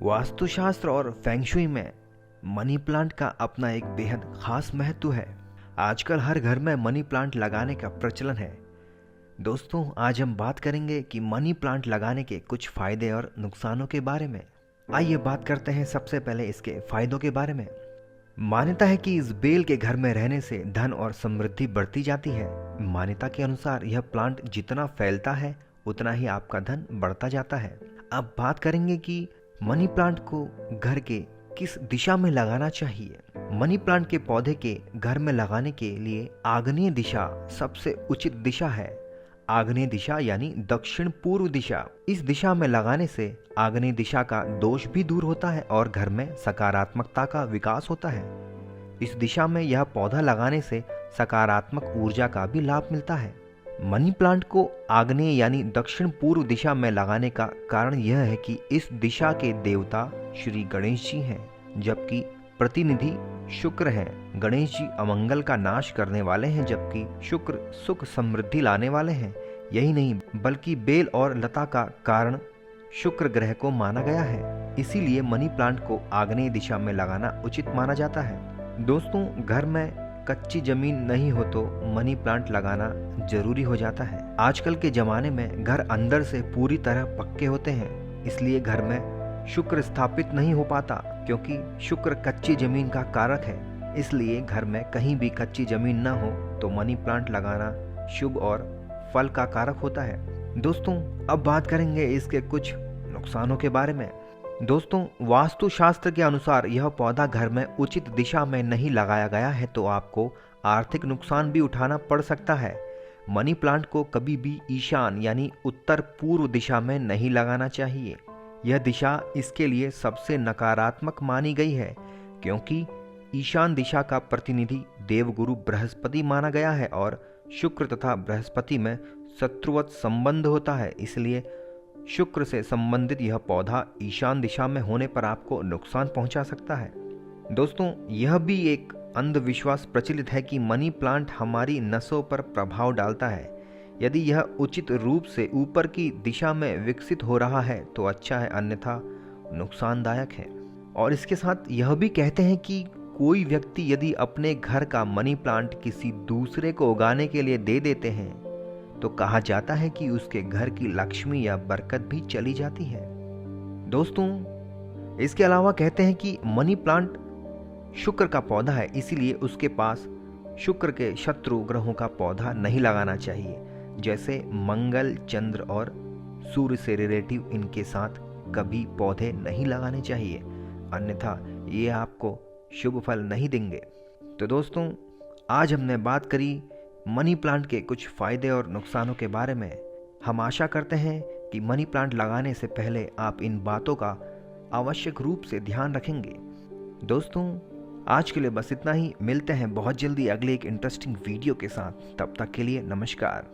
वास्तुशास्त्र और फेंगशुई में money plant का अपना एक बेहद खास महत्व है। आजकल हर घर में मनी प्लांट लगाने का प्रचलन है। दोस्तों, आज हम बात करेंगे कि मनी प्लांट लगाने के कुछ फायदे और नुकसानों के बारे में। आइए बात करते हैं सबसे पहले इसके फायदों के बारे में। मान्यता है कि इस बेल के घर में रहने से धन और समृद्धि बढ़ती जाती है। मान्यता के अनुसार यह प्लांट जितना फैलता है उतना ही आपका धन बढ़ता जाता है। अब बात करेंगे कि मनी प्लांट को घर के किस दिशा में लगाना चाहिए। मनी प्लांट के पौधे के घर में लगाने के लिए आग्नेय दिशा सबसे उचित दिशा है। आग्नेय दिशा यानी दक्षिण पूर्व दिशा। इस दिशा में लगाने से आग्नेय दिशा का दोष भी दूर होता है और घर में सकारात्मकता का विकास होता है। इस दिशा में यह पौधा लगाने से सकारात्मक ऊर्जा का भी लाभ मिलता है। मनी प्लांट को आग्नेय यानी दक्षिण पूर्व दिशा में लगाने का कारण यह है कि इस दिशा के देवता श्री गणेश जी हैं, जबकि प्रतिनिधि शुक्र हैं। गणेश जी अमंगल का नाश करने वाले हैं, जबकि शुक्र सुख समृद्धि लाने वाले हैं। यही नहीं बल्कि बेल और लता का कारण शुक्र ग्रह को माना गया है। इसीलिए मनी प्लांट को आग्नेय दिशा में लगाना उचित माना जाता है। दोस्तों, घर में कच्ची जमीन नहीं हो तो मनी प्लांट लगाना जरूरी हो जाता है। आजकल के जमाने में घर अंदर से पूरी तरह पक्के होते हैं, इसलिए घर में शुक्र स्थापित नहीं हो पाता, क्योंकि शुक्र कच्ची जमीन का कारक है। इसलिए घर में कहीं भी कच्ची जमीन न हो तो मनी प्लांट लगाना शुभ और फल का कारक होता है। दोस्तों, अब बात करेंगे इसके कुछ नुकसानों के बारे में। दोस्तों, वास्तुशास्त्र के अनुसार यह पौधा घर में उचित दिशा में नहीं लगाया गया है तो आपको आर्थिक नुकसान भी उठाना पड़ सकता है। मनी प्लांट को कभी भी ईशान यानी उत्तर पूर्व दिशा में नहीं लगाना चाहिए। यह दिशा इसके लिए सबसे नकारात्मक मानी गई है, क्योंकि ईशान दिशा का प्रतिनिधि देवगुरु बृहस्पति माना गया है और शुक्र तथा बृहस्पति में शत्रुवत संबंध होता है। इसलिए शुक्र से संबंधित यह पौधा ईशान दिशा में होने पर आपको नुकसान पहुंचा सकता है। दोस्तों, यह भी एक अंधविश्वास प्रचलित है कि मनी प्लांट हमारी नसों पर प्रभाव डालता है। यदि यह उचित रूप से ऊपर की दिशा में विकसित हो रहा है तो अच्छा है, अन्यथा नुकसानदायक है। और इसके साथ यह भी कहते हैं कि कोई व्यक्ति यदि अपने घर का मनी प्लांट किसी दूसरे को उगाने के लिए दे देते हैं तो कहा जाता है कि उसके घर की लक्ष्मी या बरकत भी चली जाती है। दोस्तों, इसके अलावा कहते हैं कि मनी प्लांट शुक्र का पौधा है, इसीलिए उसके पास शुक्र के शत्रु ग्रहों का पौधा नहीं लगाना चाहिए, जैसे मंगल, चंद्र और सूर्य से रिलेटिव इनके साथ कभी पौधे नहीं लगाने चाहिए, अन्यथा ये आपको शुभ फल नहीं देंगे। तो दोस्तों, आज हमने बात करी मनी प्लांट के कुछ फायदे और नुकसानों के बारे में। हम आशा करते हैं कि मनी प्लांट लगाने से पहले आप इन बातों का आवश्यक रूप से ध्यान रखेंगे। दोस्तों, आज के लिए बस इतना ही। मिलते हैं बहुत जल्दी अगले एक इंटरेस्टिंग वीडियो के साथ। तब तक के लिए नमस्कार।